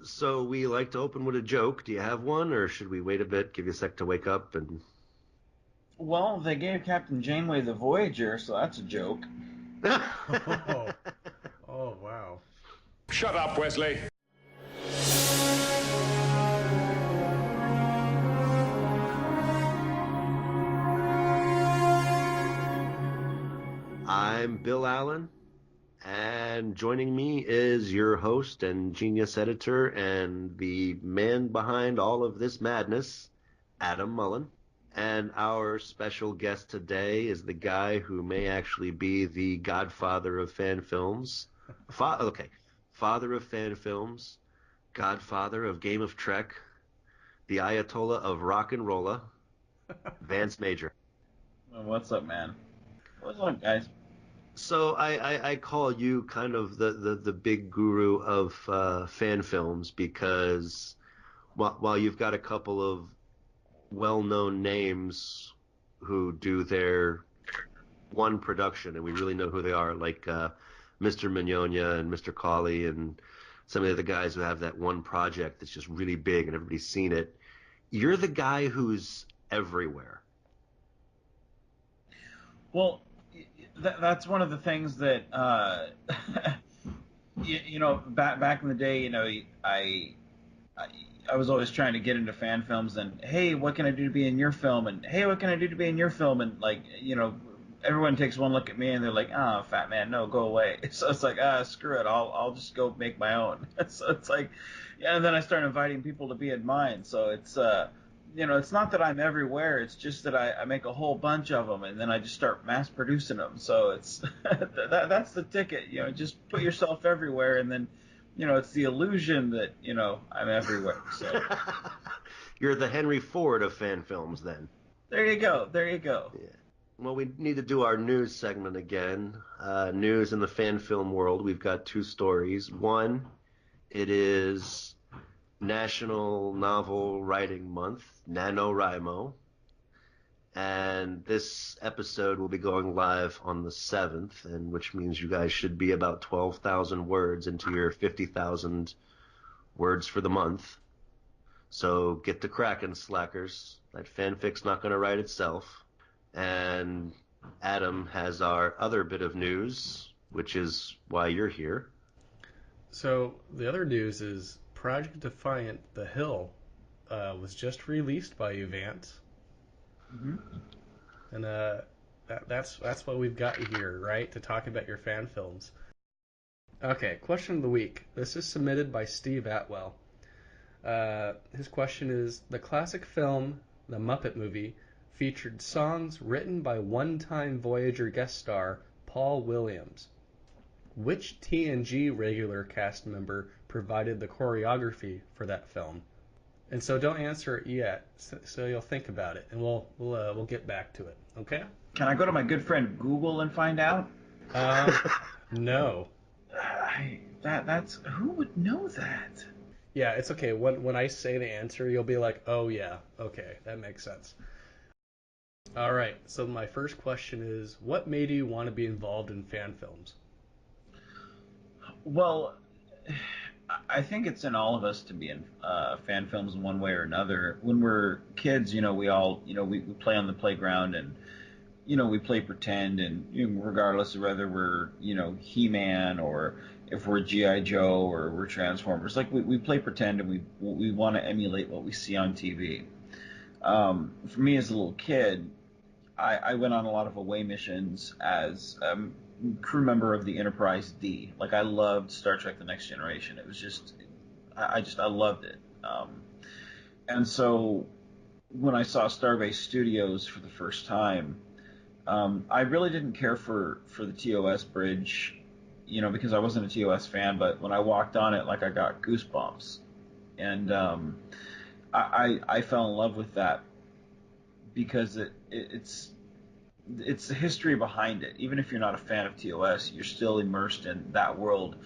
So we like to open with a joke. Do you have one, or should we wait a bit, give you a sec to wake up and... Well, they gave Captain Janeway the Voyager, so that's a joke. Oh, oh, wow. Shut up, Wesley. I'm Bill Allen, and joining me is your host and genius editor and the man behind all of this madness, Adam Mullen. And our special guest today is the guy who may actually be the godfather of fan films. Father of fan films, godfather of Game of Trek, the Ayatollah of rock and rolla, Vance Major. Well, what's up, man? What's up, guys? So I call you kind of the big guru of fan films because while you've got a couple of well-known names who do their one production, and we really know who they are, like Mr. Mignonia and Mr. Cawley and some of the other guys who have that one project that's just really big and everybody's seen it. You're the guy who's everywhere. Well, that's one of the things that back in the day, I was always trying to get into fan films, and hey, what can I do to be in your film? And hey, what can I do to be in your film? And everyone takes one look at me and they're like, "Ah, oh, fat man, no, go away." So it's like, screw it, I'll just go make my own. So it's like, yeah. And then I start inviting people to be in mine. So it's it's not that I'm everywhere. It's just that I make a whole bunch of them, and then I just start mass producing them. So it's that's the ticket. Just put yourself everywhere, and then. It's the illusion that, I'm everywhere. So You're the Henry Ford of fan films, then. There you go. Yeah. Well, we need to do our news segment again. News in the fan film world. We've got two stories. One, it is National Novel Writing Month, NaNoWriMo. And this episode will be going live on the 7th, and which means you guys should be about 12,000 words into your 50,000 words for the month. So get to cracking, slackers. That fanfic's not going to write itself. And Adam has our other bit of news, which is why you're here. So the other news is Project Defiant: The Hill was just released by you, Vance. Mm-hmm. And that's what we've got here, right? To talk about your fan films. Okay, question of the week. This is submitted by Steve Atwell. His question is: the classic film, The Muppet Movie, featured songs written by one-time Voyager guest star Paul Williams. Which TNG regular cast member provided the choreography for that film? And so don't answer it yet, so you'll think about it, and we'll get back to it. Okay? Can I go to my good friend Google and find out? No. That's who would know that? Yeah, it's okay. When I say the answer, you'll be like, oh yeah, okay, that makes sense. All right. So my first question is, what made you want to be involved in fan films? Well, I think it's in all of us to be in fan films in one way or another. When we're kids, we all, we play on the playground and, we play pretend, and regardless of whether we're, He-Man or if we're G.I. Joe or we're Transformers, like we play pretend and we want to emulate what we see on TV. For me as a little kid, I went on a lot of away missions as crew member of the Enterprise D. Like, I loved Star Trek: The Next Generation. It was just, I loved it. And so when I saw Starbase Studios for the first time, I really didn't care for the TOS bridge, because I wasn't a TOS fan. But when I walked on it, like, I got goosebumps, and I fell in love with that because it's the history behind it. Even if you're not a fan of TOS, you're still immersed in that world.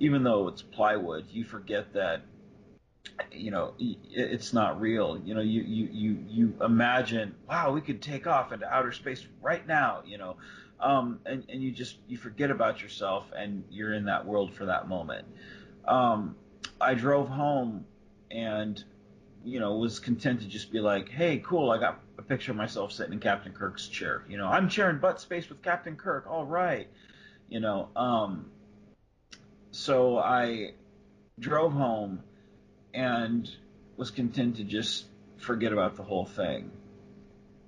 Even though it's plywood, you forget that, it's not real. You imagine, wow, we could take off into outer space right now, and you forget about yourself and you're in that world for that moment. I drove home and, was content to just be like, hey, cool, I got a picture of myself sitting in Captain Kirk's chair. I'm sharing butt space with Captain Kirk. All right. You know, so I drove home and was content to just forget about the whole thing.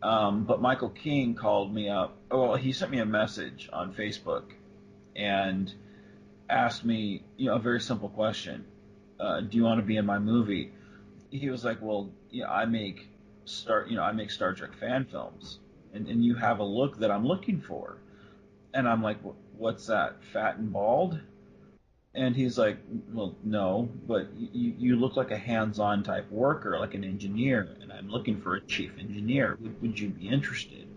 But Michael King called me up. Well, he sent me a message on Facebook and asked me, a very simple question. Do you want to be in my movie? He was like, well, I make Star Trek fan films, and you have a look that I'm looking for. And I'm like, what's that? Fat and bald? And he's like, well, no, but you look like a hands-on type worker, like an engineer, and I'm looking for a chief engineer. Would you be interested?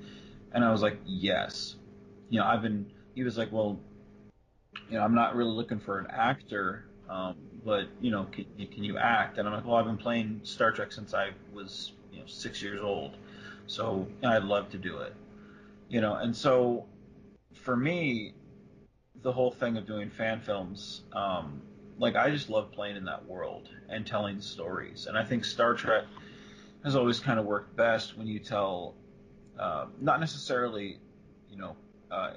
And I was like, yes. He was like, well, I'm not really looking for an actor, but, can you act? And I'm like, well, I've been playing Star Trek since I was, 6 years old. So I'd love to do it. And so for me, the whole thing of doing fan films, I just love playing in that world and telling stories. And I think Star Trek has always kind of worked best when you tell, not necessarily,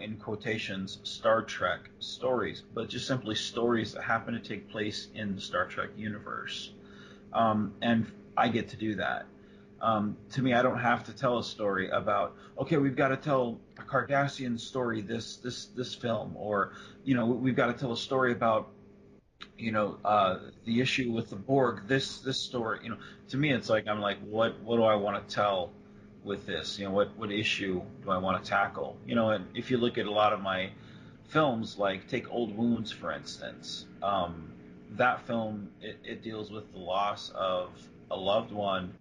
in quotations, Star Trek stories, but just simply stories that happen to take place in the Star Trek universe. And I get to do that. To me, I don't have to tell a story about, okay, we've got to tell a Cardassian story this film, or we've got to tell a story about the issue with the Borg this story. To me, it's like I'm like, what do I want to tell with this? What issue do I want to tackle? And if you look at a lot of my films, like take Old Wounds for instance, that film it deals with the loss of a loved one.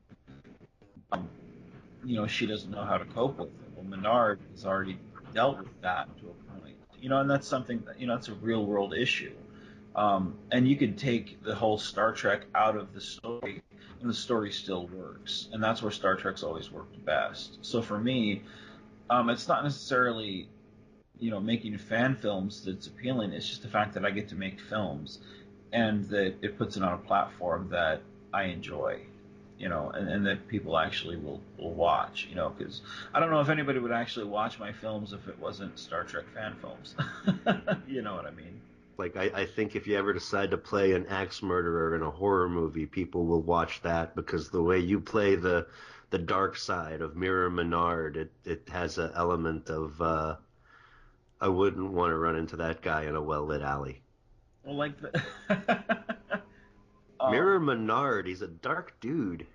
She doesn't know how to cope with it. Well, Menard has already dealt with that to a point. And that's something that, it's a real world issue. And you could take the whole Star Trek out of the story, and the story still works. And that's where Star Trek's always worked best. So for me, it's not necessarily, making fan films that's appealing. It's just the fact that I get to make films, and that it puts it on a platform that I enjoy. And that people actually will watch, because I don't know if anybody would actually watch my films if it wasn't Star Trek fan films. You know what I mean? I think if you ever decide to play an axe murderer in a horror movie, people will watch that because the way you play the dark side of Mirror Menard, it has an element of I wouldn't want to run into that guy in a well-lit alley. Well, like the Mirror Menard, he's a dark dude.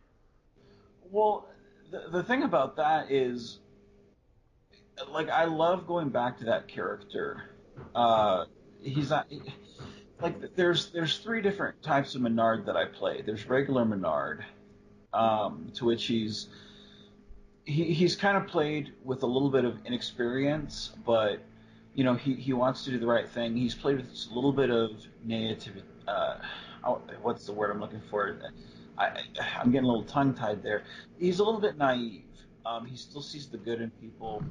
Well, the thing about that is, I love going back to that character. He's not there's three different types of Menard that I play. There's regular Menard, to which he's kind of played with a little bit of inexperience, but he wants to do the right thing. He's played with a little bit of naivety. What's the word I'm looking for? I'm getting a little tongue-tied there. He's a little bit naive. He still sees the good in people.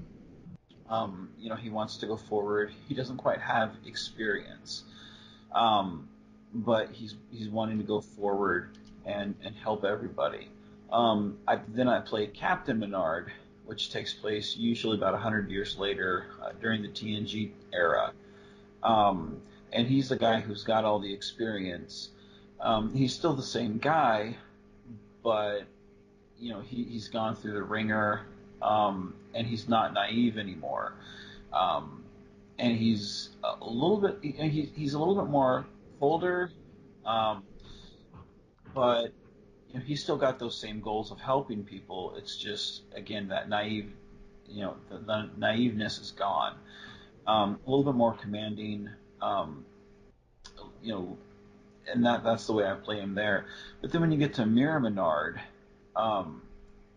He wants to go forward. He doesn't quite have experience, but he's wanting to go forward and help everybody. Then I play Captain Menard, which takes place usually about 100 years later, during the TNG era. And he's the guy who's got all the experience. He's still the same guy, but he's gone through the ringer, and he's not naive anymore. And he's a little bit he's a little bit more colder, but he's still got those same goals of helping people. It's just, again, that naive, the naiveness is gone. A little bit more commanding, and that's the way I play him there. But then when you get to Mirror Menard,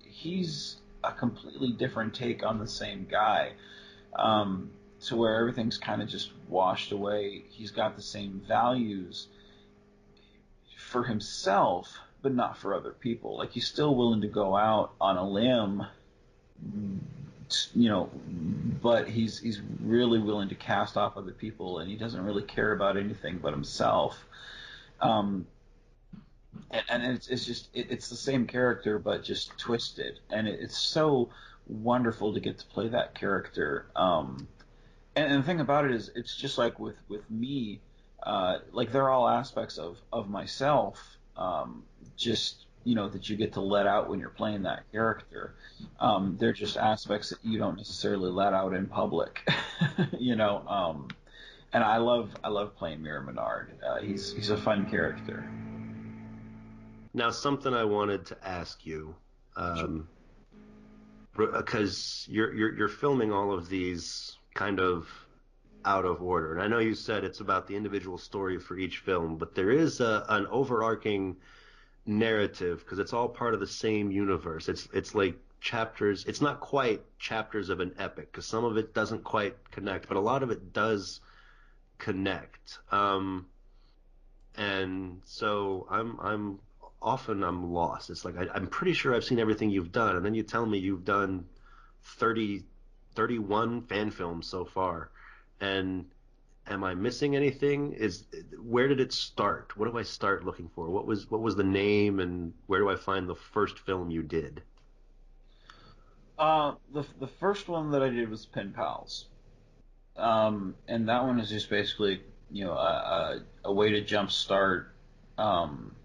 he's a completely different take on the same guy, to where everything's kind of just washed away. He's got the same values for himself, but not for other people. Like, he's still willing to go out on a limb, but he's really willing to cast off other people, and he doesn't really care about anything but himself. Um, and it's just it's the same character but just twisted, and it's so wonderful to get to play that character. And the thing about it is, it's just like with me, like they're all aspects of myself, just that you get to let out when you're playing that character. They're just aspects that you don't necessarily let out in public, you know. And I love playing Mira Menard. He's a fun character. Now, something I wanted to ask you, because you're filming all of these kind of out of order, and I know you said it's about the individual story for each film, but there is an overarching narrative because it's all part of the same universe. It's like chapters. It's not quite chapters of an epic because some of it doesn't quite connect, but a lot of it does connect. And so I'm lost. It's like I'm pretty sure I've seen everything you've done, and then you tell me you've done 30, 31 fan films so far, and am I missing anything? Where did it start? What do I start looking for? What was the name, and where do I find the first film you did? The first one that I did was Pen Pals, and that one is just basically a way to jumpstart. Um,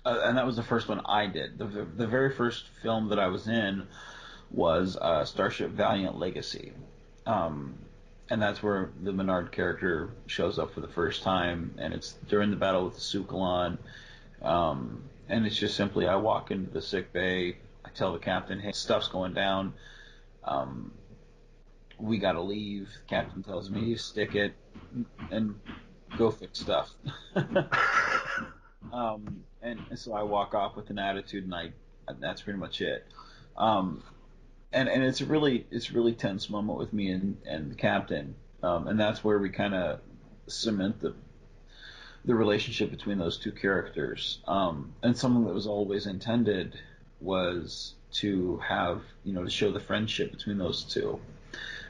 and that was the first one I did. The very first film that I was in was Starship Valiant Legacy. Um, and that's where the Menard character shows up for the first time, and it's during the battle with the Sukalon. And it's just simply I walk into the sick bay, I tell the captain, hey, stuff's going down. Um, we got to leave. The captain tells me, stick it and go fix stuff. And so I walk off with an attitude, and that's pretty much it. Um, and it's really tense moment with me and the captain, and that's where we kind of cement the relationship between those two characters. And something that was always intended was to have to show the friendship between those two.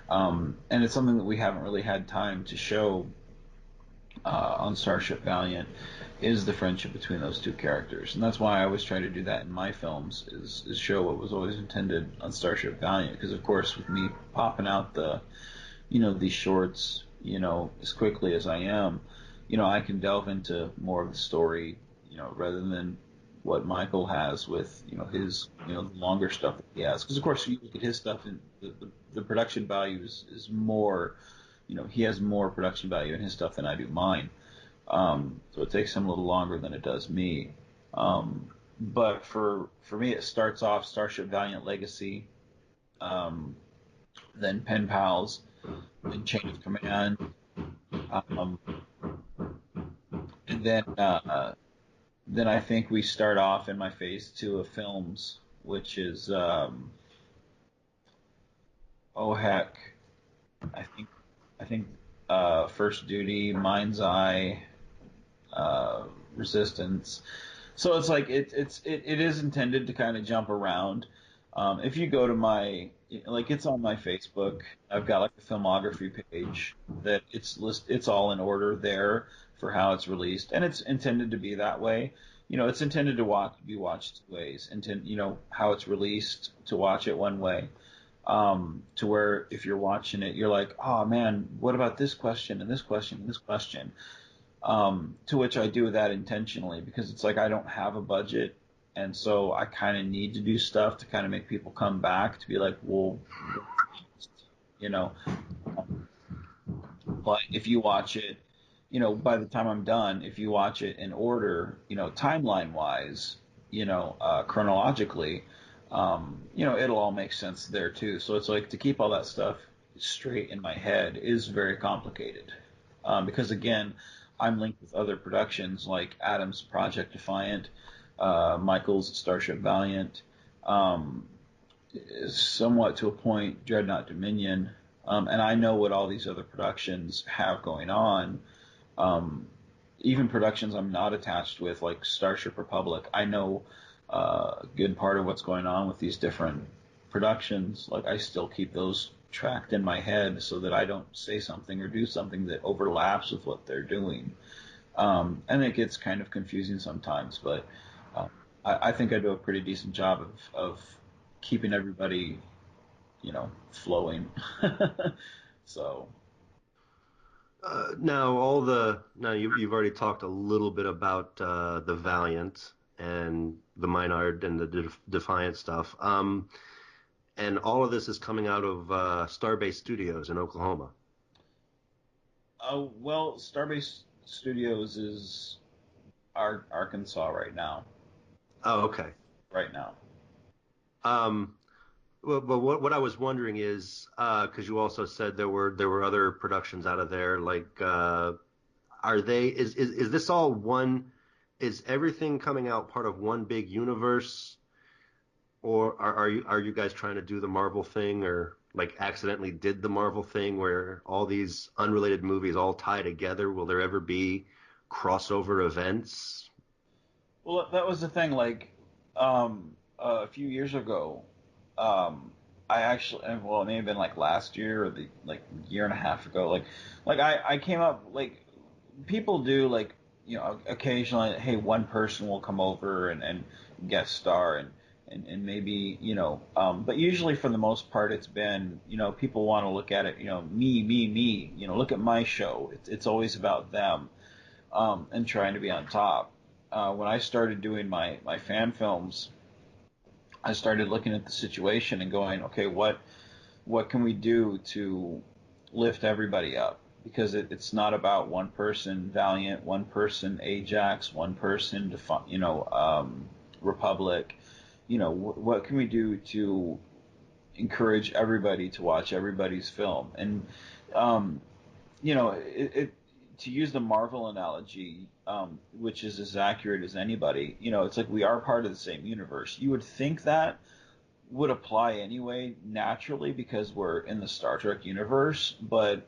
And it's something that we haven't really had time to show on Starship Valiant is the friendship between those two characters, and that's why I always try to do that in my films is show what was always intended on Starship Valiant. Because of course, with me popping out these shorts as quickly as I am, I can delve into more of the story, rather than what Michael has with his the longer stuff that he has. Because of course, you look at his stuff and the production value is more. He has more production value in his stuff than I do mine. So it takes him a little longer than it does me. But for me, it starts off Starship Valiant Legacy, then Pen Pals, then Chain of Command, um, and then I think we start off in my phase 2 of films, which is oh heck, I think First Duty, Mind's Eye, Resistance. So it's like it is intended to kind of jump around. If you go to it's on my Facebook. I've got like a filmography page that it's all in order there for how it's released, and it's intended to be that way. It's intended to be watched two ways. How it's released to watch it one way, to where if you're watching it, you're like, oh man, what about this question and this question and this question? To which I do that intentionally because it's like I don't have a budget, and so I kind of need to do stuff to kind of make people come back to be like, well, you know. But if you watch it, by the time I'm done, if you watch it in order, timeline wise, chronologically, it'll all make sense there too. So it's like to keep all that stuff straight in my head is very complicated. Because again, I'm linked with other productions like Adam's Project Defiant, Michael's Starship Valiant, somewhat to a point Dreadnought Dominion, and I know what all these other productions have going on. Even productions I'm not attached with, like Starship Republic, I know a good part of what's going on with these different productions. Like I still keep those tracked in my head so that I don't say something or do something that overlaps with what they're doing. And it gets kind of confusing sometimes, but uh, I think I do a pretty decent job of keeping everybody, flowing. So, Now you've already talked a little bit about the Valiant and the Minard and the Defiant stuff. And all of this is coming out of Starbase Studios in Oklahoma. well, Starbase Studios is Arkansas right now. Oh, okay. Right now. Um, well, but what I was wondering is, because you also said there were other productions out of there, like are they is this all one? Is everything coming out part of one big universe, or are you guys trying to do the Marvel thing, or like accidentally did the Marvel thing where all these unrelated movies all tie together? Will there ever be crossover events? Well, that was the thing. Like, a few years ago, I actually, well, it may have been like last year or the like year and a half ago. Like I came up like people do like occasionally. Hey, one person will come over and guest star and maybe but usually for the most part it's been people want to look at it me look at my show. It's always about them and trying to be on top. When I started doing my fan films, I started looking at the situation and going, okay, what can we do to lift everybody up? Because it's not about one person Valiant, one person Ajax, one person Republic. What can we do to encourage everybody to watch everybody's film? And um, to use the Marvel analogy, which is as accurate as anybody, it's like we are part of the same universe. You would think that would apply anyway, naturally, because we're in the Star Trek universe, but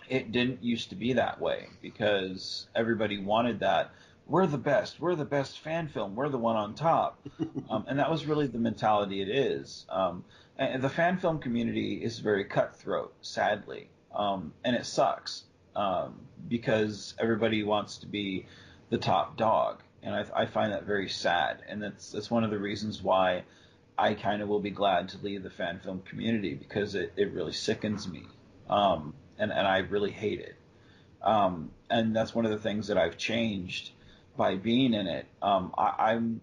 it didn't used to be that way because everybody wanted that. We're the best. We're the best fan film. We're the one on top. And that was really the mentality it is. And the fan film community is very cutthroat, sadly. And it sucks because everybody wants to be the top dog. And I find that very sad. And that's one of the reasons why I kind of will be glad to leave the fan film community because it really sickens me. And I really hate it. And that's one of the things that I've changed by being in it. I'm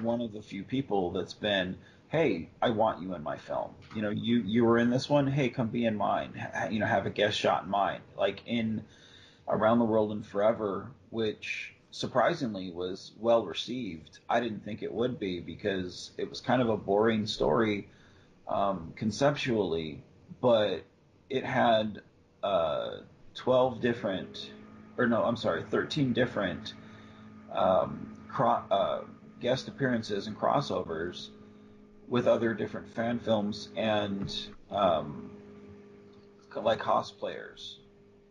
one of the few people that's been, hey, I want you in my film. You were in this one. Hey, come be in mine. Have a guest shot in mine. Like in Around the World and Forever, which surprisingly was well received. I didn't think it would be because it was kind of a boring story conceptually, but it had 12 different, or no, I'm sorry, 13 different guest appearances and crossovers with other different fan films and like cosplayers.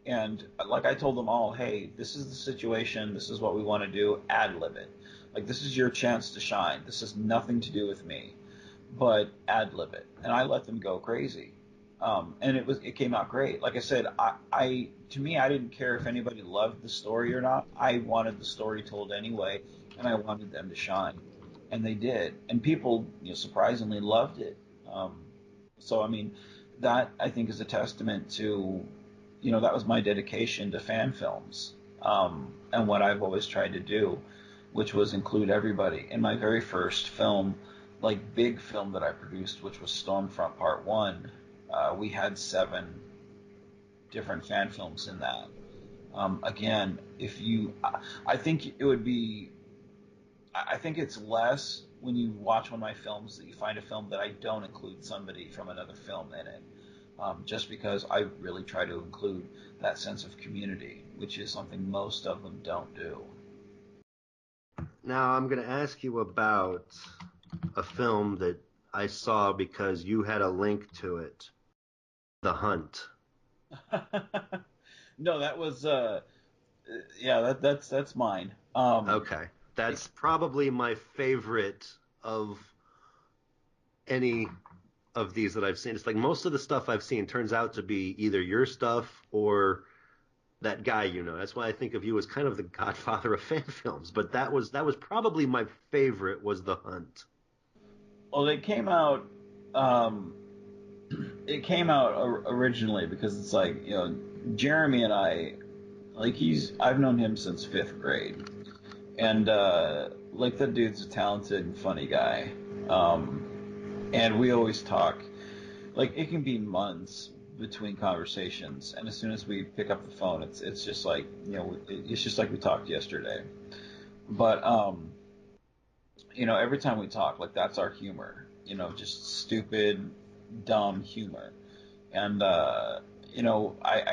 And like I told them all, hey, this is the situation. This is what we want to do. Ad lib it. Like this is your chance to shine. This has nothing to do with me, but ad lib it. And I let them go crazy. And it came out great. Like I said, I to me I didn't care if anybody loved the story or not. I wanted the story told anyway, and I wanted them to shine, and they did. And people surprisingly loved it. So I mean, that I think is a testament to that was my dedication to fan films and what I've always tried to do, which was include everybody. In my very first film, like big film that I produced, which was Stormfront Part 1, we had 7 different fan films in that. Again, I think it would be, I think it's less when you watch one of my films that you find a film that I don't include somebody from another film in it. Just because I really try to include that sense of community, which is something most of them don't do. Now I'm going to ask you about a film that I saw because you had a link to it, The Hunt. No, that was yeah, that's mine. Okay. That's probably my favorite of any of these that I've seen. It's like most of the stuff I've seen turns out to be either your stuff or that guy, you know. That's why I think of you as kind of the godfather of fan films. But that was probably my favorite was The Hunt. Well, they came out. Um, it came out originally because it's like, Jeremy and I, like, I've known him since fifth grade, and like, that dude's a talented and funny guy. And we always talk. Like, it can be months between conversations, and as soon as we pick up the phone, it's just like, it's just like we talked yesterday. But every time we talk, like, that's our humor. Just stupid, dumb humor. And I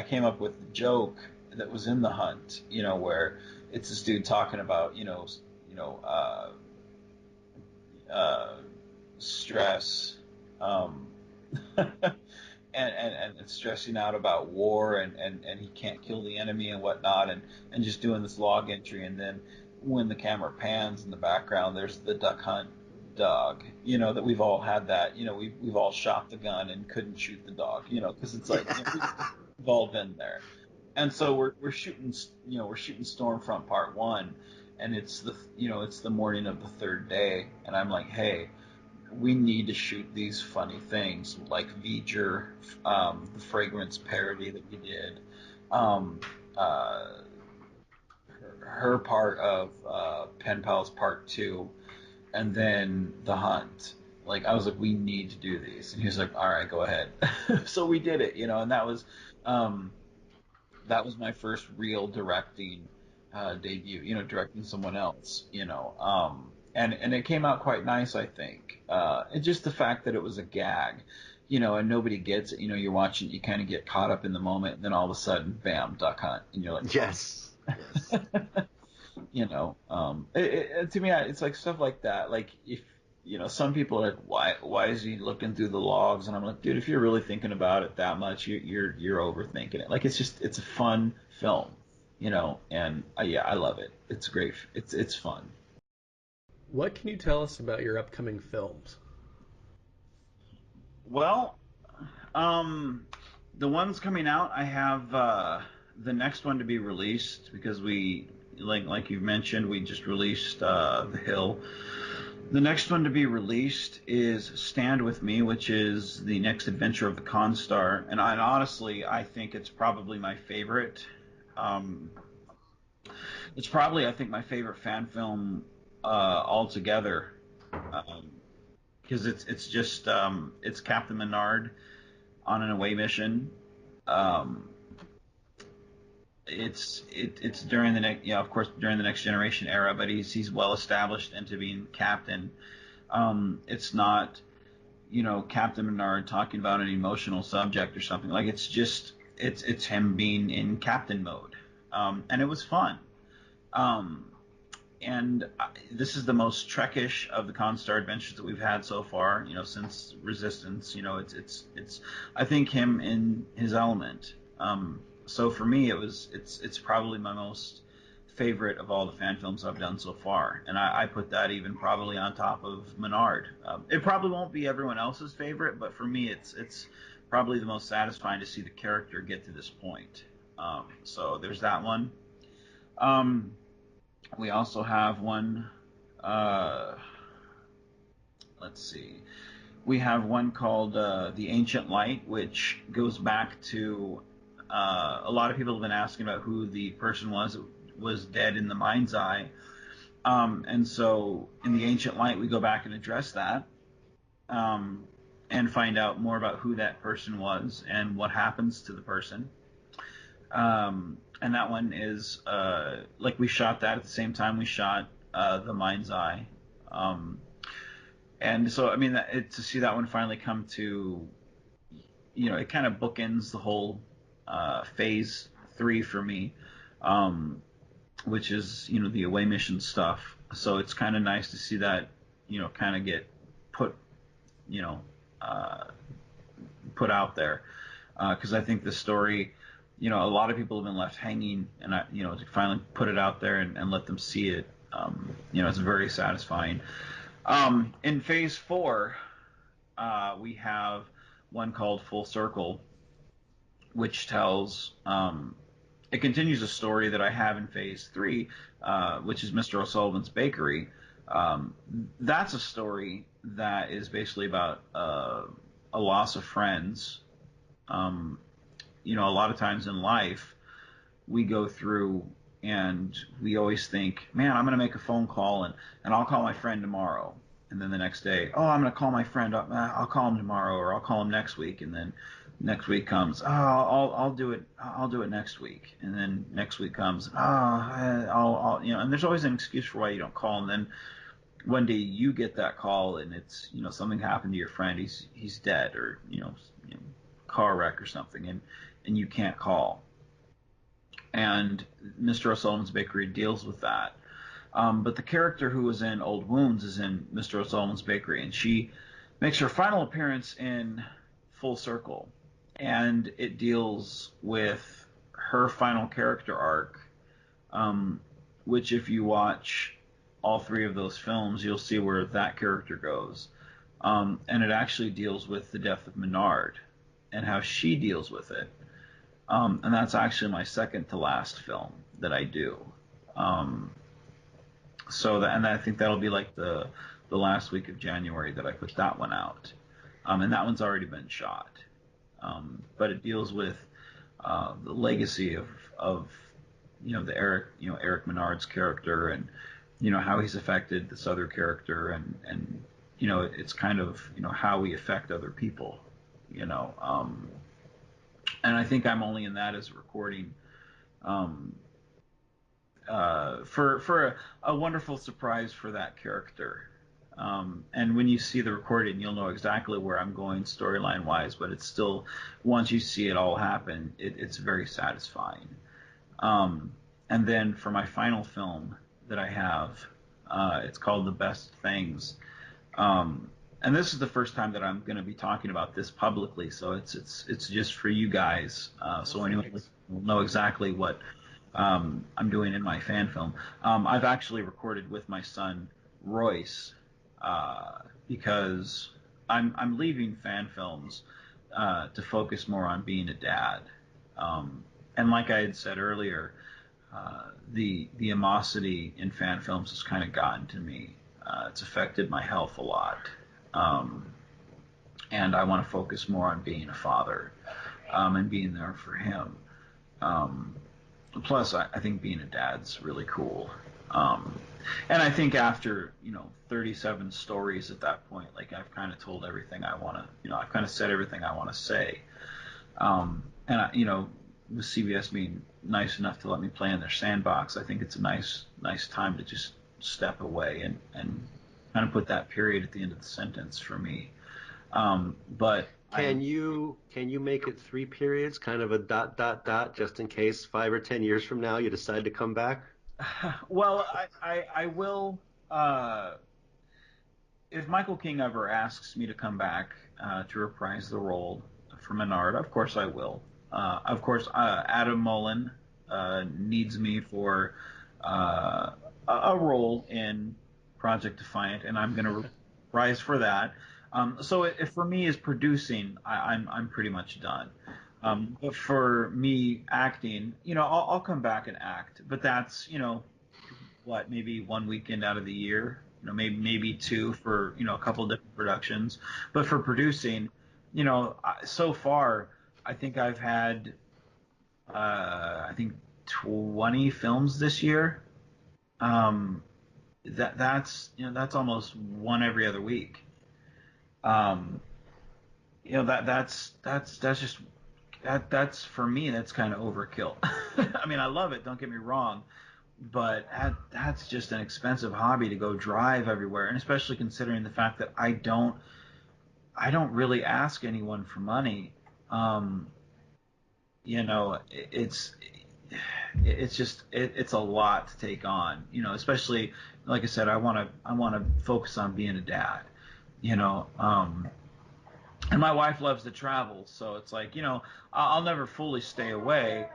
came up with the joke that was in The Hunt. Where it's this dude talking about you know uh, stress, um, and stressing out about war, and he can't kill the enemy and whatnot, and just doing this log entry, and then when the camera pans in the background, there's the duck hunt dog, that we've all had that, we've all shot the gun and couldn't shoot the dog, because it's like, we've all been there. And so we're shooting, we're shooting Stormfront Part 1, and it's the morning of the third day, and I'm like, hey, we need to shoot these funny things like V'ger, the fragrance parody that we did, um, uh, her part of Pen Pals Part 2, and then The Hunt. Like, I was like, we need to do these, and he was like, all right, go ahead. So we did it, and um, that was my first real directing debut, directing someone else, and it came out quite nice, I think. And just the fact that it was a gag, and nobody gets it, you're watching, you kind of get caught up in the moment, and then all of a sudden, bam, duck hunt, and you're like, Yes. Yes. To me, it's like stuff like that. Like, if some people are like, why is he looking through the logs? And I'm like, dude, if you're really thinking about it that much, you're overthinking it. Like, it's a fun film, and yeah, I love it. It's great. It's fun. What can you tell us about your upcoming films? Well, the ones coming out, I have the next one to be released because we, like you've mentioned, we just released The Hill. The next one to be released is Stand With Me, which is the next adventure of the Constar, and honestly, I think it's probably my favorite. Um, it's probably, I think, my favorite fan film altogether, because it's just it's Captain Menard on an away mission. Um, it's during the next, of course, during the Next Generation era, but he's well established into being captain. It's not, Captain Menard talking about an emotional subject or something. Like, it's just it's him being in captain mode, and it was fun. Um, and this is the most Trekish of the Constar adventures that we've had so far. Since Resistance. It's I think him in his element. So for me, it's probably my most favorite of all the fan films I've done so far, and I put that even probably on top of Menard. It probably won't be everyone else's favorite, but for me, it's probably the most satisfying to see the character get to this point. So there's that one. Um, we also have one. Uh, let's see. We have one called The Ancient Light, which goes back to a lot of people have been asking about who the person was that was dead in the mind's eye. And so in The Ancient Light, we go back and address that, and find out more about who that person was and what happens to the person. And that one is like, we shot that at the same time we shot The Mind's Eye. And so, I mean, to see that one finally come to, it kind of bookends the whole phase 3 for me, which is, the away mission stuff. So it's kind of nice to see that, kind of get put, uh, put out there. Because I think the story, a lot of people have been left hanging, and to finally put it out there and let them see it, it's very satisfying. In phase 4, we have one called Full Circle, which tells it continues a story that I have in Phase 3, which is Mr. O'Sullivan's Bakery. That's a story that is basically about a loss of friends. A lot of times in life, we go through and we always think, man, I'm going to make a phone call and I'll call my friend tomorrow. And then the next day, oh, I'm going to call my friend up. I'll call him tomorrow, or I'll call him next week. And then next week comes, oh, I'll do it. I'll do it next week. And then next week comes, oh, I'll and there's always an excuse for why you don't call. And then one day you get that call and it's, something happened to your friend. He's dead, or, car wreck or something, and you can't call. And Mr. O'Sullivan's Bakery deals with that. But the character who was in Old Wounds is in Mr. O'Sullivan's Bakery, and she makes her final appearance in Full Circle, and it deals with her final character arc, which if you watch all three of those films, you'll see where that character goes. And it actually deals with the death of Menard and how she deals with it. And that's actually my second to last film that I do. And I think that'll be like the last week of January that I put that one out. And that one's already been shot. But it deals with the legacy of the Eric Menard's character, and how he's affected this other character, and it's kind of how we affect other people, and I think I'm only in that as a recording for a wonderful surprise for that character. And when you see the recording, you'll know exactly where I'm going storyline wise, but it's still, once you see it all happen, it's very satisfying. And then for my final film that I have, it's called The Best Things. And this is the first time that I'm going to be talking about this publicly, so it's just for you guys, so anyone will know exactly what I'm doing in my fan film. I've actually recorded with my son Royce, because I'm leaving fan films to focus more on being a dad. And like I had said earlier, the animosity in fan films has kind of gotten to me. It's affected my health a lot. And I want to focus more on being a father, and being there for him. Plus, I think being a dad's really cool. And I think after, 37 stories at that point, like I've kind of told everything I want to, I've kind of said everything I want to say. And with CBS being nice enough to let me play in their sandbox, I think it's a nice time to just step away and kind of put that period at the end of the sentence for me. But can you make it 3 periods, kind of a ... just in case 5 or 10 years from now you decide to come back? Well, I will. If Michael King ever asks me to come back to reprise the role for Menard, of course I will. Of course, Adam Mullen needs me for a role in Project Defiant, and I'm going to rise for that. So if for me is producing, I'm pretty much done. But for me acting, I'll come back and act. But that's, maybe 1 weekend out of the year, maybe 2 for, a couple different productions. But for producing, so far, I think I've had, 20 films this year. That's almost one every other week. That's for me, that's kind of overkill. I mean, I love it, don't get me wrong, but that's just an expensive hobby to go drive everywhere, and especially considering the fact that I don't really ask anyone for money. It's a lot to take on, especially, like I said, I want to focus on being a dad, and my wife loves to travel, so it's like, I'll never fully stay away.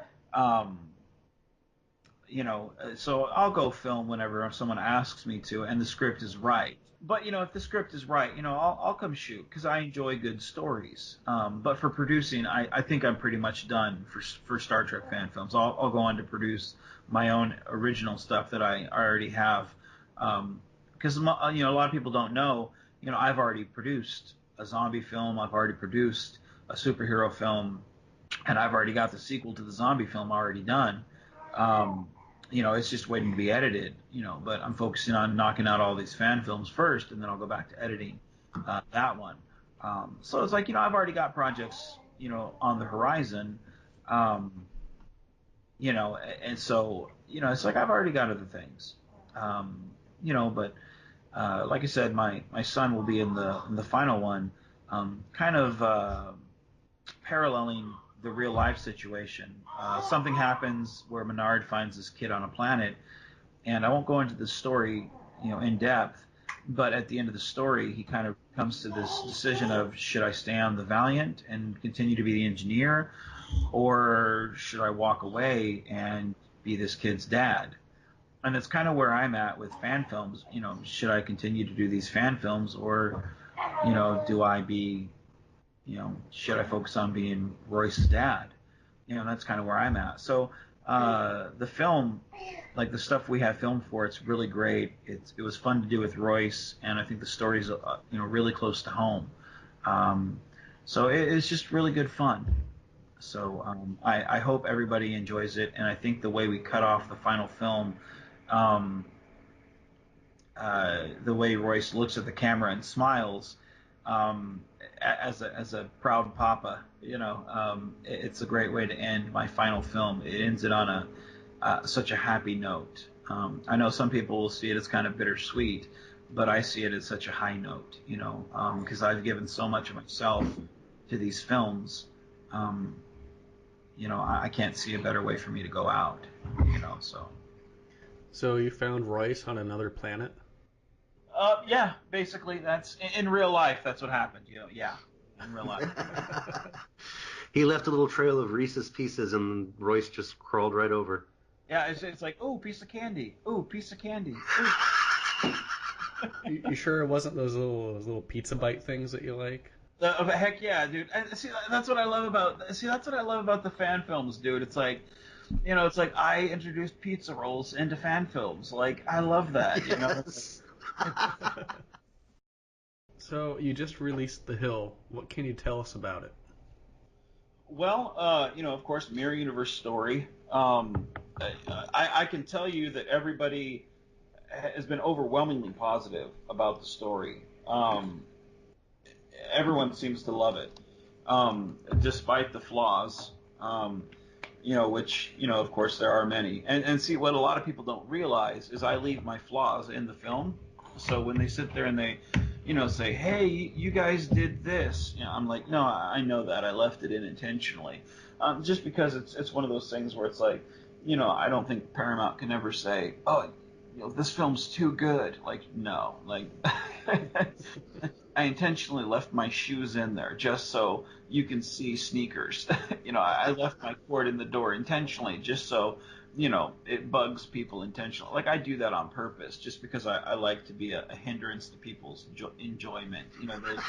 So I'll go film whenever someone asks me to, and the script is right. But if the script is right, I'll come shoot because I enjoy good stories. But for producing, I think I'm pretty much done for Star Trek fan films. I'll go on to produce my own original stuff that I already have. Because a lot of people don't know. I've already produced a zombie film. I've already produced a superhero film, and I've already got the sequel to the zombie film already done. It's just waiting to be edited, but I'm focusing on knocking out all these fan films first, and then I'll go back to editing that one. So it's like, I've already got projects, on the horizon, and so, it's like I've already got other things, but like I said, my son will be in the final one, kind of paralleling the real life situation. Something happens where Menard finds this kid on a planet, and I won't go into the story, in depth, but at the end of the story, he kind of comes to this decision of, should I stay on the Valiant and continue to be the engineer, or should I walk away and be this kid's dad? And it's kind of where I'm at with fan films. Should I continue to do these fan films, or, do I be, should I focus on being Royce's dad? That's kind of where I'm at. So the film, like the stuff we have filmed for, it's really great. It was fun to do with Royce, and I think the story's really close to home. So it's just really good fun. So I hope everybody enjoys it, and I think the way we cut off the final film, the way Royce looks at the camera and smiles, as a proud papa, it's a great way to end my final film. It ends it on such a happy note. I know some people will see it as kind of bittersweet, but I see it as such a high note, because I've given so much of myself to these films. I can't see a better way for me to go out, so. So you found Royce on another planet? Yeah, basically that's in real life. That's what happened. Yeah, in real life. He left a little trail of Reese's Pieces, and Royce just crawled right over. Yeah, it's like, oh, piece of candy. Oh, piece of candy. You sure it wasn't those little pizza bite things that you like? Heck yeah, dude. See, that's what I love about. See, that's what I love about the fan films, dude. It's like, it's like I introduced pizza rolls into fan films. Like, I love that. Yes. So you just released The Hill. What can you tell us about it? Well, of course, Mirror Universe story. I can tell you that everybody has been overwhelmingly positive about the story. Everyone seems to love it, despite the flaws. Which, of course, there are many. And see, what a lot of people don't realize is I leave my flaws in the film. So when they sit there and they, say, hey, you guys did this, I'm like, no, I know that. I left it in intentionally. Just because it's one of those things where it's like, I don't think Paramount can ever say, oh, this film's too good. Like, no. Like, I intentionally left my shoes in there just so you can see sneakers. I left my cord in the door intentionally just so, it bugs people intentionally. Like, I do that on purpose just because I like to be a hindrance to people's enjoyment. The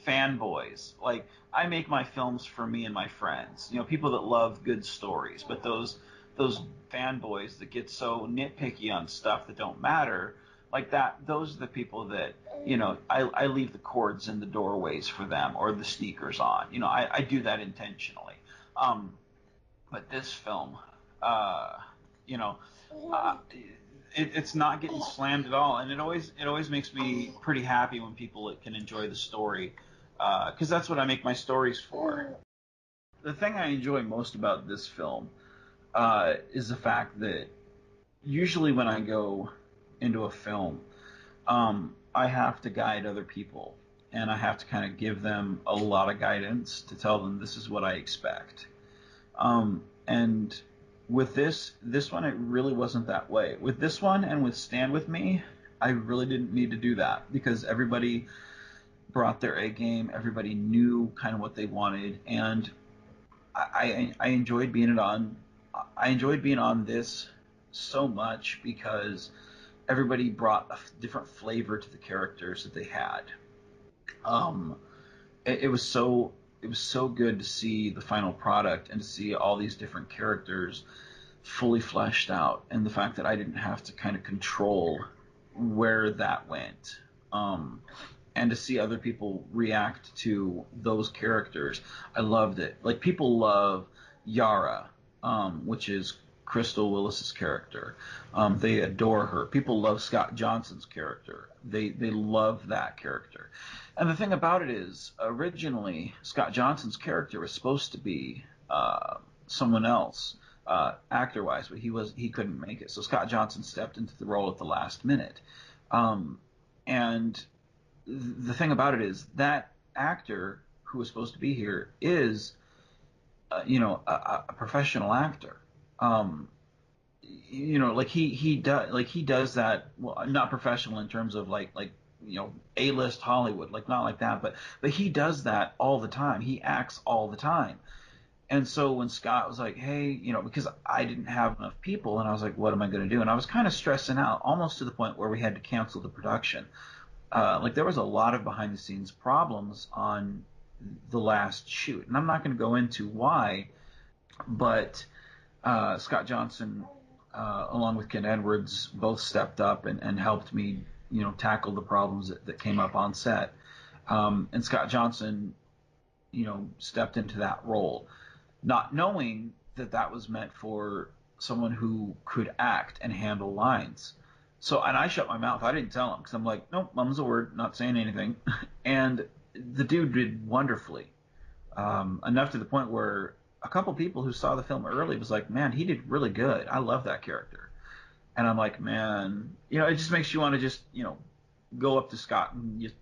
fanboys. Like, I make my films for me and my friends. People that love good stories, but those fanboys that get so nitpicky on stuff that don't matter, like that, those are the people that, I leave the cords in the doorways for them, or the sneakers on. I do that intentionally. But this film, you know, uh, it's not getting slammed at all, and it always makes me pretty happy when people can enjoy the story, because that's what I make my stories for. The thing I enjoy most about this film is the fact that usually when I go into a film, I have to guide other people, and I have to kind of give them a lot of guidance to tell them this is what I expect. And with this one, it really wasn't that way. With this one and with Stand With Me, I really didn't need to do that because everybody brought their A game. Everybody knew kind of what they wanted, and I enjoyed being on I enjoyed being on this so much because everybody brought a different flavor to the characters that they had. Um, it was so good to see the final product and to see all these different characters fully fleshed out, and the fact that I didn't have to kind of control where that went. And to see other people react to those characters, I loved it. Like, people love Yara, which is Crystal Willis's character. They adore her. People love Scott Johnson's character. They love that character. And the thing about it is, originally Scott Johnson's character was supposed to be someone else, actor-wise, but he couldn't make it. So Scott Johnson stepped into the role at the last minute. And the thing about it is that actor who was supposed to be here is, a professional actor. Like he does that. Well, not professional in terms of like A-list Hollywood, like not like that, but he does that all the time. He acts all the time. And so when Scott was like, hey, because I didn't have enough people, and I was like, what am I going to do? And I was kind of stressing out, almost to the point where we had to cancel the production. Like, there was a lot of behind the scenes problems on the last shoot, and I'm not going to go into why, but Scott Johnson, along with Ken Edwards, both stepped up and helped me, tackle the problems that came up on set. And Scott Johnson, stepped into that role, not knowing that was meant for someone who could act and handle lines. So, and I shut my mouth. I didn't tell him because I'm like, nope, mum's a word, not saying anything. And the dude did wonderfully, enough to the point where a couple people who saw the film early was like, man, he did really good. I love that character. And I'm like, man, it just makes you want to just, go up to Scott and just,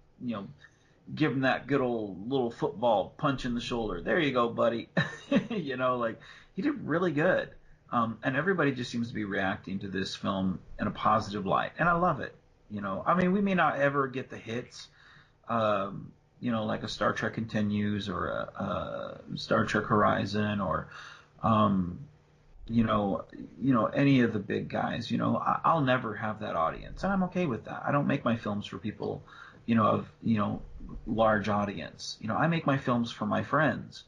give him that good old little football punch in the shoulder. There you go, buddy. Like, he did really good. And everybody just seems to be reacting to this film in a positive light, and I love it. I mean, we may not ever get the hits, like a Star Trek Continues or a Star Trek Horizon or, any of the big guys. I'll never have that audience, and I'm okay with that. I don't make my films for people, of large audience. I make my films for my friends,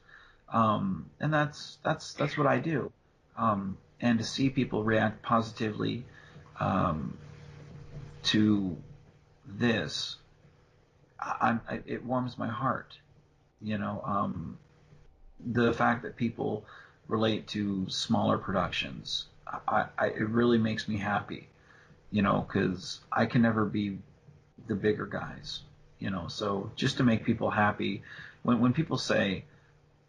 and that's what I do. And to see people react positively to this, it warms my heart. The fact that people relate to smaller productions, it really makes me happy. Because I can never be the bigger guys. So just to make people happy, when people say,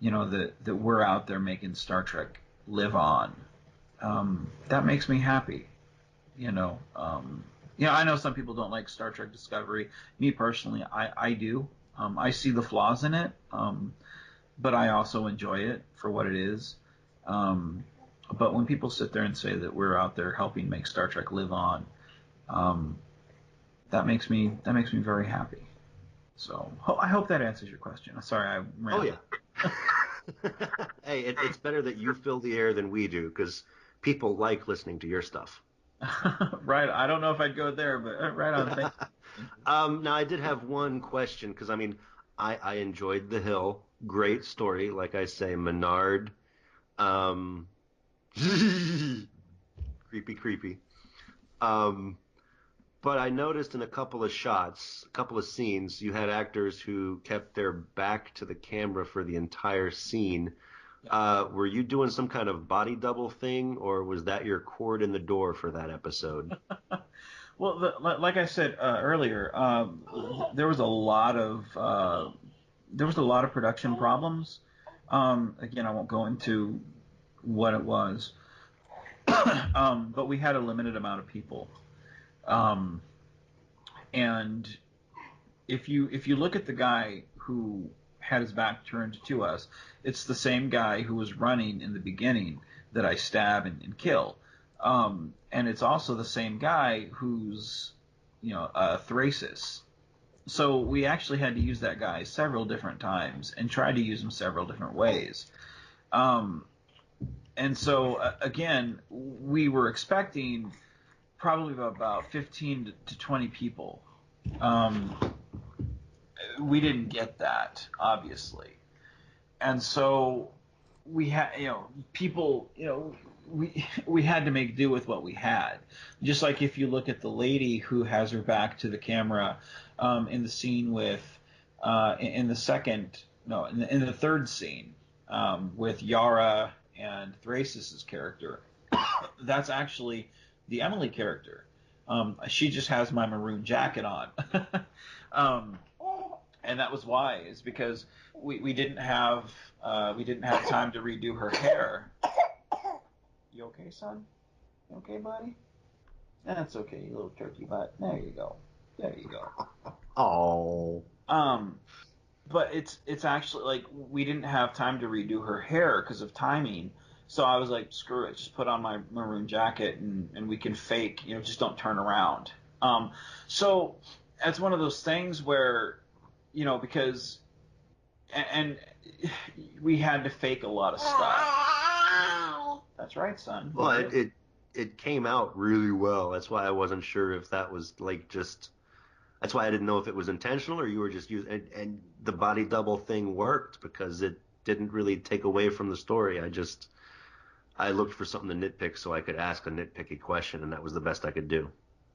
that we're out there making Star Trek live on, that makes me happy. I know some people don't like Star Trek Discovery. Me personally, I do. I see the flaws in it, but I also enjoy it for what it is. But when people sit there and say that we're out there helping make Star Trek live on, that makes me very happy. So I hope that answers your question. Sorry, I ran. Oh yeah. Hey, it's better that you fill the air than we do, because people like listening to your stuff. Right. I don't know if I'd go there, but right on. Thank you. Now, I did have one question, because, I mean, I enjoyed The Hill. Great story. Like I say, Menard. Creepy. But I noticed in a couple of shots, a couple of scenes, you had actors who kept their back to the camera for the entire scene. Were you doing some kind of body double thing, or was that your cord in the door for that episode? Well, like I said earlier, there was a lot of production problems. Again, I won't go into what it was, but we had a limited amount of people. And if you look at the guy who had his back turned to us, it's the same guy who was running in the beginning that I stab and kill. And it's also the same guy who's, Thrasis. So we actually had to use that guy several different times and try to use him several different ways. And so again, we were expecting probably about 15 to 20 people. We didn't get that, obviously, and so we had, people, we had to make do with what we had. Just like if you look at the lady who has her back to the camera in the scene with in the second no in the third scene with Yara and Thracis's character. That's actually the Emily character. She just has my maroon jacket on. And that was why, is because we didn't have time to redo her hair. You okay, son? You okay, buddy? That's okay, you little turkey butt. There you go. There you go. Oh. But it's actually like we didn't have time to redo her hair because of timing. So I was like, screw it, just put on my maroon jacket and we can fake, just don't turn around. So it's one of those things where, because and we had to fake a lot of stuff. That's right, son. Well, it came out really well. That's why I wasn't sure if that was like just. That's why I didn't know if it was intentional or you were just using. And the body double thing worked because it didn't really take away from the story. I looked for something to nitpick so I could ask a nitpicky question, and that was the best I could do.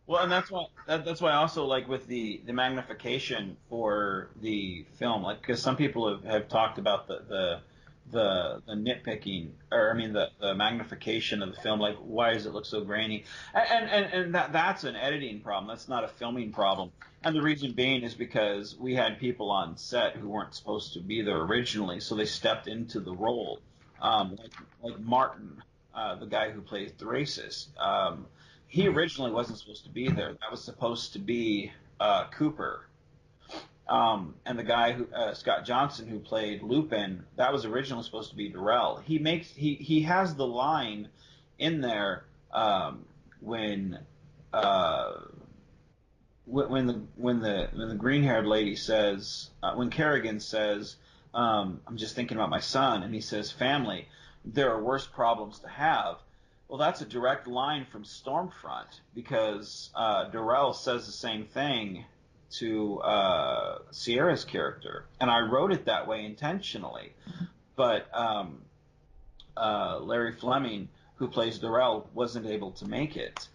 Well, and that's why I also like with the magnification for the film, like because some people have talked about the nitpicking, or I mean the magnification of the film, like why does it look so grainy? And that's an editing problem. That's not a filming problem. And the reason being is because we had people on set who weren't supposed to be there originally, so they stepped into the role, like Martin, the guy who plays the racist. He originally wasn't supposed to be there. That was supposed to be Cooper. And the guy who Scott Johnson, who played Lupin, that was originally supposed to be Darrell. He has the line in there when the green haired lady says, when Kerrigan says, I'm just thinking about my son, and he says, family, there are worse problems to have. Well, that's a direct line from Stormfront, because Darrell says the same thing to Sierra's character, and I wrote it that way intentionally. But Larry Fleming, who plays Darrell, wasn't able to make it.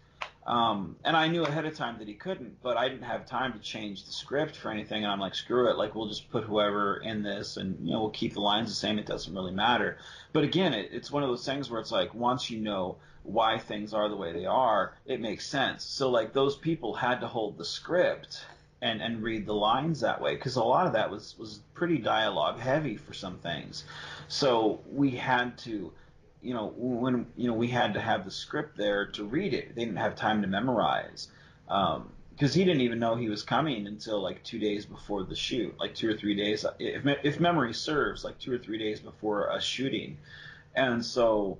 And I knew ahead of time that he couldn't, but I didn't have time to change the script for anything, and I'm like, screw it, like we'll just put whoever in this, and we'll keep the lines the same, it doesn't really matter. But again, it's one of those things where it's like, once you know why things are the way they are, it makes sense. So like those people had to hold the script and read the lines that way, because a lot of that was pretty dialogue heavy for some things. So we had to, when we had to have the script there to read it. They didn't have time to memorize, because he didn't even know he was coming until like 2 days before the shoot, like 2 or 3 days, if memory serves, like 2 or 3 days before a shooting. And so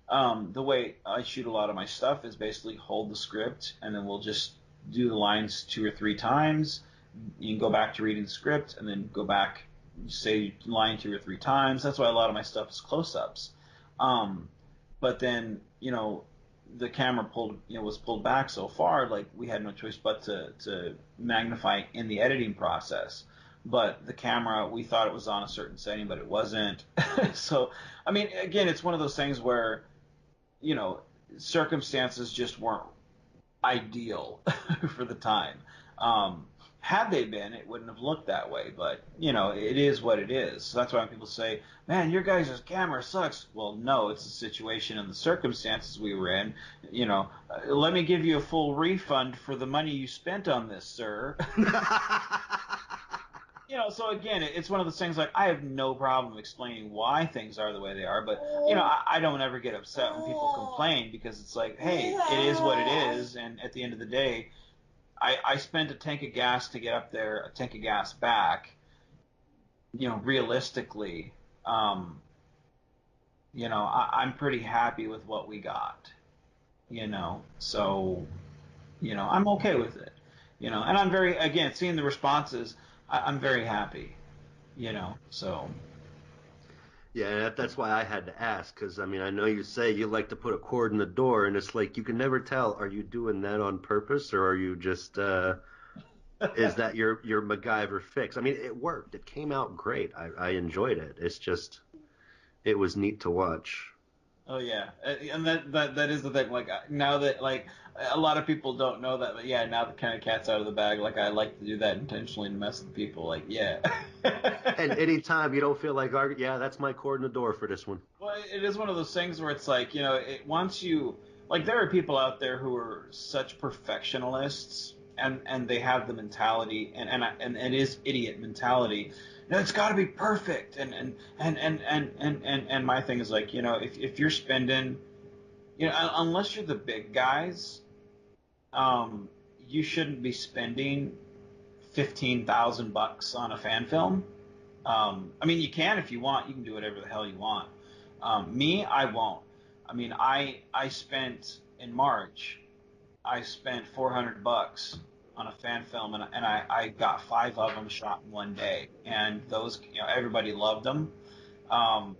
the way I shoot a lot of my stuff is basically hold the script, and then we'll just do the lines 2 or 3 times. You can go back to reading the script, and then go back, say line 2 or 3 times. That's why a lot of my stuff is close-ups. But then, the camera was pulled back so far, like we had no choice but to magnify in the editing process. But the camera, we thought it was on a certain setting, but it wasn't. So, I mean, again, it's one of those things where, circumstances just weren't ideal for the time. Had they been, it wouldn't have looked that way. But, it is what it is. So that's why when people say, man, your guys' camera sucks. Well, no, it's the situation and the circumstances we were in. Let me give you a full refund for the money you spent on this, sir. So again, it's one of those things, like I have no problem explaining why things are the way they are, but I don't ever get upset when people complain, because it's like, hey, it is what it is, and at the end of the day, I spent a tank of gas to get up there, a tank of gas back. Realistically, I'm pretty happy with what we got. So I'm okay with it. And I'm very, again, seeing the responses, I'm very happy. So. Yeah, that's why I had to ask, because I mean, I know you say you like to put a cord in the door, and it's like you can never tell, are you doing that on purpose, or are you just is that your MacGyver fix? I mean, it worked. It came out great. I enjoyed it. It's just it was neat to watch. Oh yeah, and that is the thing. Like now that like a lot of people don't know that, but yeah, now the kind of cat's out of the bag. Like I like to do that intentionally to mess with people. Like yeah. And anytime you don't feel like, yeah, that's my cord in the door for this one. Well, it is one of those things where it's like, it once you like there are people out there who are such perfectionists and they have the mentality and it is idiot mentality. No, it's got to be perfect and my thing is like, if you're spending, unless you're the big guys, you shouldn't be spending $15,000 on a fan film. I mean, you can if you want. You can do whatever the hell you want. Me, I won't. I mean, I spent in March. I spent $400 on a fan film, and I got 5 of them shot in one day, and those everybody loved them. Um,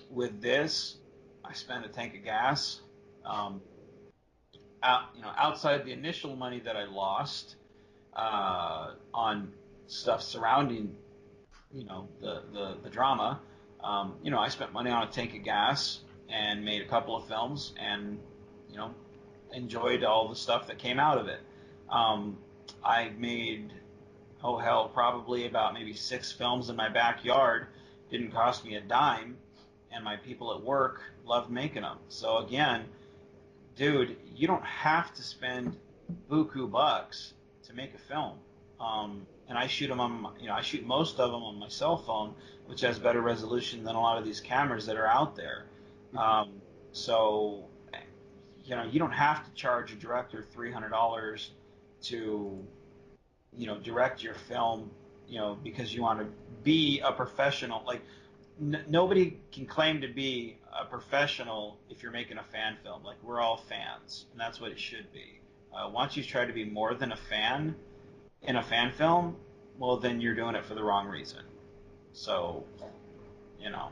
with this, I spent a tank of gas. Um, outside the initial money that I lost on stuff surrounding the drama. I spent money on a tank of gas and made a couple of films and you know enjoyed all the stuff that came out of it. I made oh hell probably about maybe 6 films in my backyard. Didn't cost me a dime, and my people at work loved making them. So again, dude, you don't have to spend buku bucks to make a film. And I shoot them on, I shoot most of them on my cell phone, which has better resolution than a lot of these cameras that are out there. So, you don't have to charge a director $300 to, direct your film, because you want to be a professional. Like, nobody can claim to be a professional if you're making a fan film. Like we're all fans, and that's what it should be. Once you try to be more than a fan in a fan film, well, then you're doing it for the wrong reason. So, you know,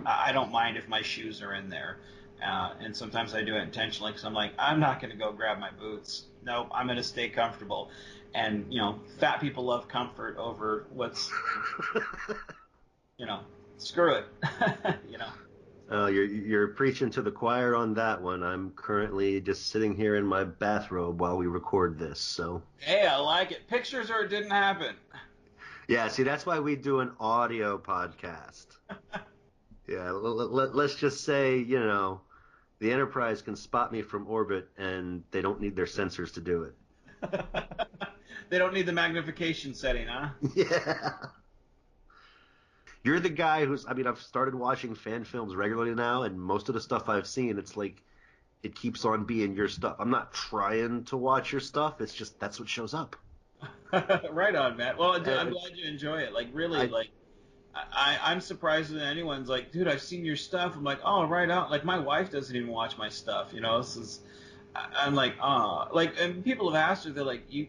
I don't mind if my shoes are in there, and sometimes I do it intentionally because I'm like, I'm not going to go grab my boots. Nope, I'm going to stay comfortable. And fat people love comfort over what's screw it. you know. You're preaching to the choir on that one. I'm currently just sitting here in my bathrobe while we record this. So Hey, I like it. Pictures or it didn't happen. yeah, see, that's why we do an audio podcast. Yeah, let's just say, the Enterprise can spot me from orbit, and they don't need their sensors to do it. They don't need the magnification setting, huh? Yeah. You're the guy I mean, I've started watching fan films regularly now, and most of the stuff I've seen, it's like it keeps on being your stuff. I'm not trying to watch your stuff. It's just that's what shows up. Right on, Matt. Well, I'm And glad you enjoy it. Like, really, I like, I'm surprised that anyone's like, dude, I've seen your stuff. I'm like, oh, right on. Like, my wife doesn't even watch my stuff. This is, I'm like, oh, like, and people have asked her, they're like, you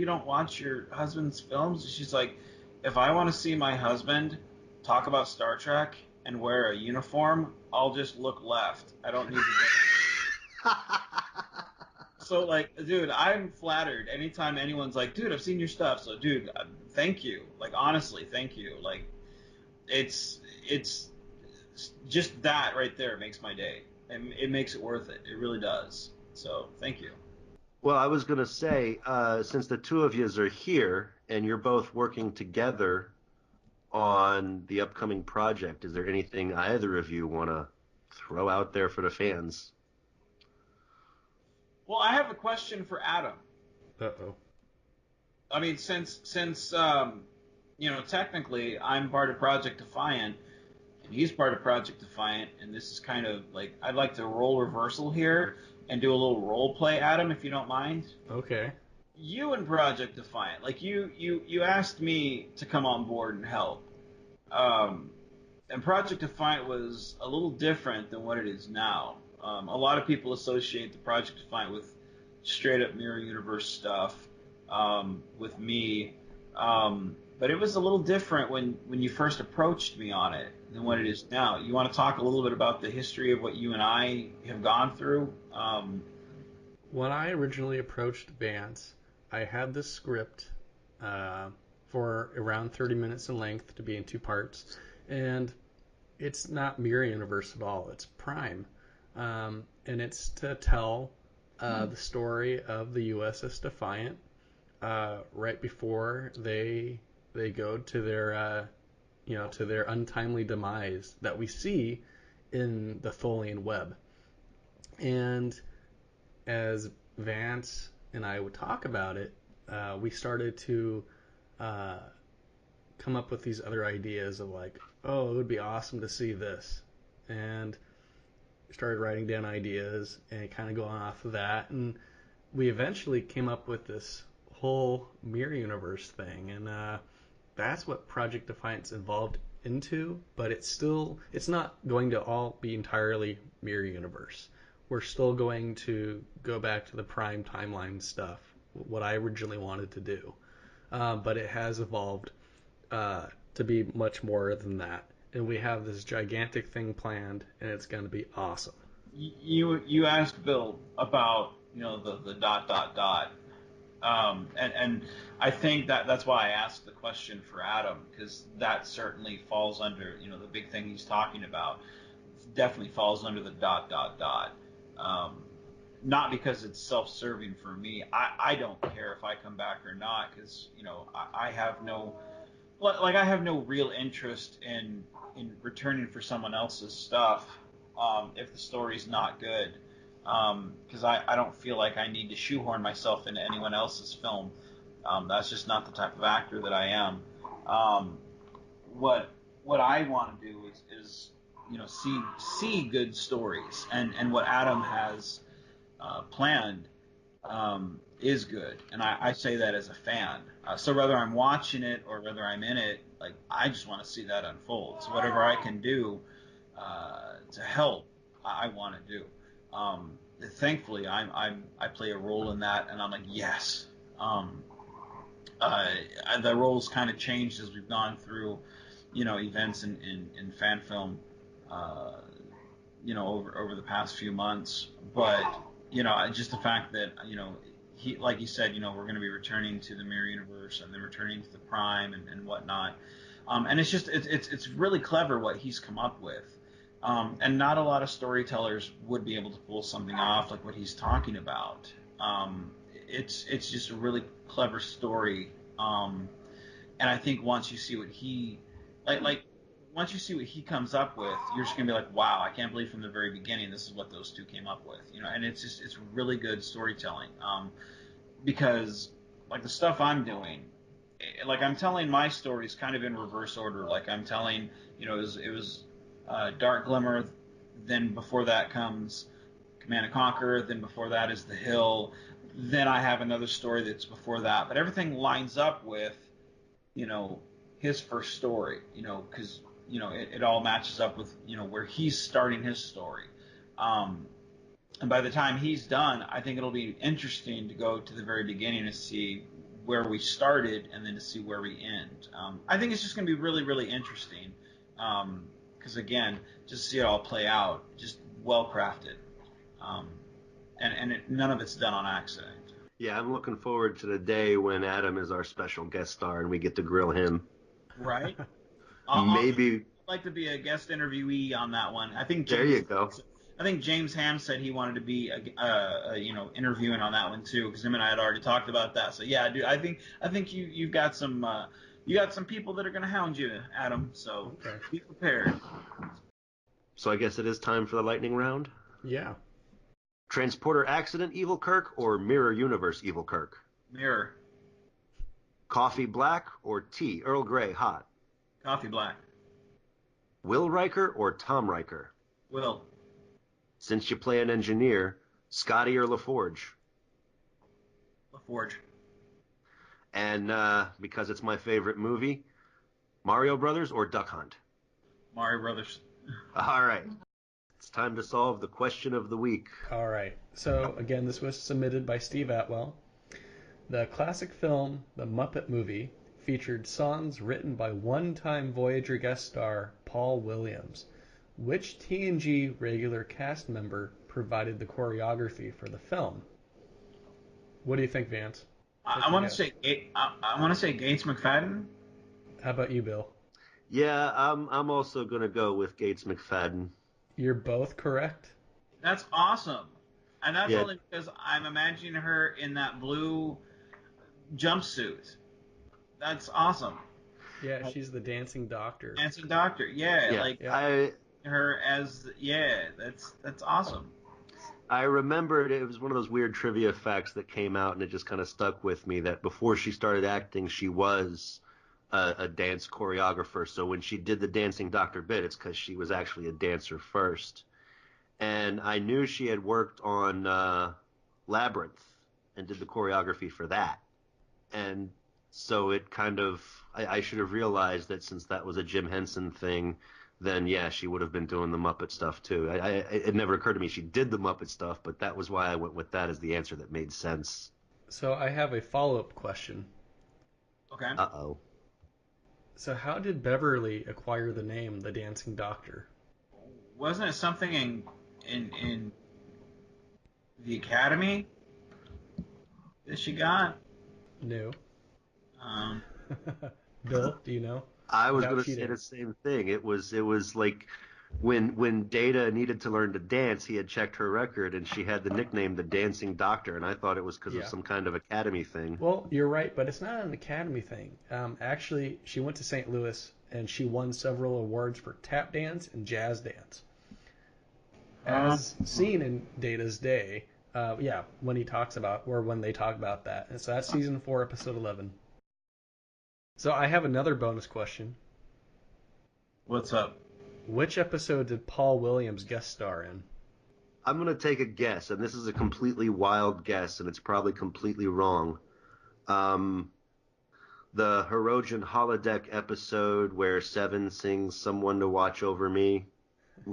don't watch your husband's films? And she's like, if I want to see my husband talk about Star Trek and wear a uniform, I'll just look left. I don't need to go. So, like, dude, I'm flattered anytime anyone's like, dude, I've seen your stuff. So, dude, thank you. Like, honestly, thank you. Like, it's just that right there makes my day. And it makes it worth it. It really does. So, thank you. Well, I was gonna say, since the two of yous are here and you're both working together on the upcoming project, is there anything either of you want to throw out there for the fans? Well, I have a question for Adam. Uh-oh. I mean, since technically I'm part of Project Defiant and he's part of Project Defiant, and this is kind of like I'd like to role reversal here and do a little role play, Adam, if you don't mind. Okay. You and Project Defiant, like you asked me to come on board and help, and Project Defiant was a little different than what it is now. A lot of people associate the Project Defiant with straight up mirror universe stuff. With me, but it was a little different when you first approached me on it than what it is now. You want to talk a little bit about the history of what you and I have gone through? When I originally approached Vance, I had this script for around 30 minutes in length to be in two parts, and it's not Mirror Universe at all. It's Prime, and it's to tell the story of the USS Defiant right before they go to their to their untimely demise that we see in the Tholian web. And as Vance and I would talk about it, we started to come up with these other ideas of like, oh, it would be awesome to see this, and started writing down ideas and kind of going off of that, and we eventually came up with this whole Mirror Universe thing, and that's what Project Defiance evolved into. But it's not going to all be entirely Mirror Universe. We're still going to go back to the Prime timeline stuff, what I originally wanted to do, but it has evolved to be much more than that. And we have this gigantic thing planned, and it's going to be awesome. You asked Bill about the dot dot dot, and I think that's why I asked the question for Adam, because that certainly falls under the big thing he's talking about. Definitely falls under the dot dot dot. Not because it's self-serving for me. I don't care if I come back or not, because I have no real interest in returning for someone else's stuff if the story's not good, because I don't feel like I need to shoehorn myself into anyone else's film. That's just not the type of actor that I am. What I want to do is see good stories, and what Adam has planned is good, and I say that as a fan. So whether I'm watching it or whether I'm in it, like, I just want to see that unfold. So whatever I can do to help, I want to do. Thankfully, I play a role in that, and I'm like, yes. The roles kind of changed as we've gone through, events in fan film, over the past few months. But just the fact that he, like you said, we're going to be returning to the Mirror Universe and then returning to the Prime and whatnot. And it's just it's really clever what he's come up with. And not a lot of storytellers would be able to pull something off like what he's talking about. It's just a really clever story. And I think once you see what he once you see what he comes up with, you're just gonna be like, wow, I can't believe from the very beginning this is what those two came up with. And it's really good storytelling. Because like the stuff I'm doing, like I'm telling my stories kind of in reverse order. Like I'm telling, it was Dark Glimmer, then before that comes Command and Conquer, then before that is The Hill, then I have another story that's before that. But everything lines up with, his first story, because, it all matches up with, where he's starting his story. And by the time he's done, I think it'll be interesting to go to the very beginning to see where we started and then to see where we end. I think it's just going to be really, really interesting. Because again, just see it all play out, just well crafted, and none of it's done on accident. Yeah, I'm looking forward to the day when Adam is our special guest star and we get to grill him. Right? Maybe. I'd like to be a guest interviewee on that one. I think There you go. I think James Ham said he wanted to be interviewing on that one too, because him and I had already talked about that. So yeah, dude, I think you've got some people that are going to hound you, Adam. So okay. Be prepared. So I guess it is time for the lightning round? Yeah. Transporter accident, Evil Kirk, or Mirror Universe, Evil Kirk? Mirror. Coffee black or tea, Earl Grey, hot? Coffee black. Will Riker or Tom Riker? Will. Since you play an engineer, Scotty or LaForge? LaForge. And because it's my favorite movie, Mario Brothers or Duck Hunt? Mario Brothers. All right. It's time to solve the question of the week. All right. So, again, this was submitted by Steve Atwell. The classic film, The Muppet Movie, featured songs written by one-time Voyager guest star Paul Williams. Which TNG regular cast member provided the choreography for the film? What do you think, Vance? I want to say I want to say Gates McFadden. How about you, Bill? Yeah, I'm also gonna go with Gates McFadden. You're both correct. That's awesome, and that's Yeah. only because I'm imagining her in that blue jumpsuit. That's awesome. Yeah, she's the dancing doctor. Dancing Doctor. Yeah, Yeah, like I her as that's awesome. I remembered it was one of those weird trivia facts that came out, and it just kind of stuck with me that before she started acting, she was a dance choreographer. So when she did the dancing doctor bit, it's because she was actually a dancer first. And I knew she had worked on Labyrinth and did the choreography for that. And so it kind of, I should have realized that since that was a Jim Henson thing, then yeah, she would have been doing the Muppet stuff too. It never occurred to me she did the Muppet stuff, but that was why I went with that as the answer that made sense. So I have a follow-up question. Okay. Uh-oh. So how did Beverly acquire the name the Dancing Doctor? Wasn't it something in the Academy that she got? No. Um, Bill, do you know? I was Without going to say cheating. the same thing. It was like when Data needed to learn to dance, he had checked her record and she had the nickname the Dancing Doctor, and I thought it was because of Yeah. some kind of academy thing. Well, you're right, but it's not an Academy thing. Actually, she went to St. Louis and she won several awards for tap dance and jazz dance. As seen in Data's Day, when he talks about, or when they talk about that. And so that's season 4, episode 11. So I have another bonus question. what's up? Which episode did Paul Williams guest star in? I'm going to take a guess, and this is a completely wild guess, and it's probably completely wrong. The Hirogen holodeck episode where Seven sings "Someone to Watch Over Me."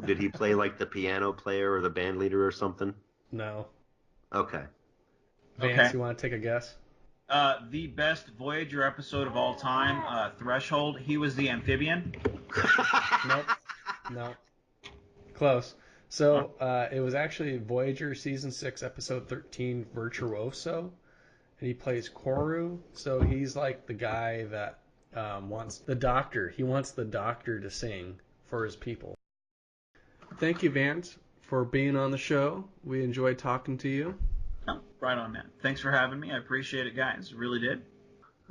Did he play like the piano player or the band leader or something? No. Okay. Vance, Okay. you want to take a guess? The best Voyager episode of all time, Threshold. He was the amphibian. Nope. No. Close. So it was actually Voyager season 6, episode 13, Virtuoso, and he plays Koru. So he's like the guy that wants the doctor. He wants the doctor to sing for his people. Thank you, Vance, for being on the show. We enjoyed talking to you. Oh, right on, man. Thanks for having me. I appreciate it, guys. Really did.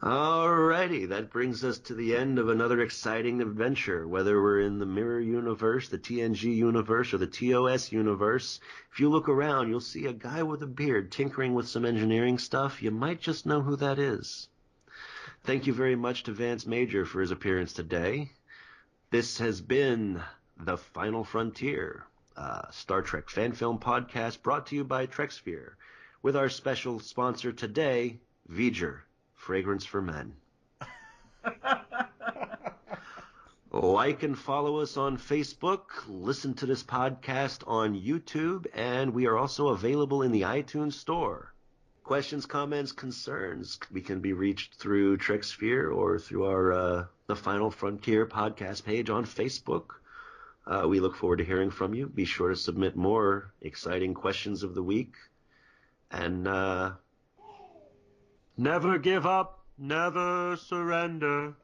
Alrighty, that brings us to the end of another exciting adventure. Whether we're in the Mirror Universe, the TNG Universe, or the TOS Universe, if you look around, you'll see a guy with a beard tinkering with some engineering stuff. You might just know who that is. Thank you very much to Vance Major for his appearance today. This has been The Final Frontier, Star Trek fan film podcast brought to you by TrekSphere, with our special sponsor today, V'ger, Fragrance for Men. Like and follow us on Facebook, listen to this podcast on YouTube, and we are also available in the iTunes Store. Questions, comments, concerns, we can be reached through TrekSphere or through our The Final Frontier podcast page on Facebook. We look forward to hearing from you. Be sure to submit more exciting questions of the week. And never give up, never surrender.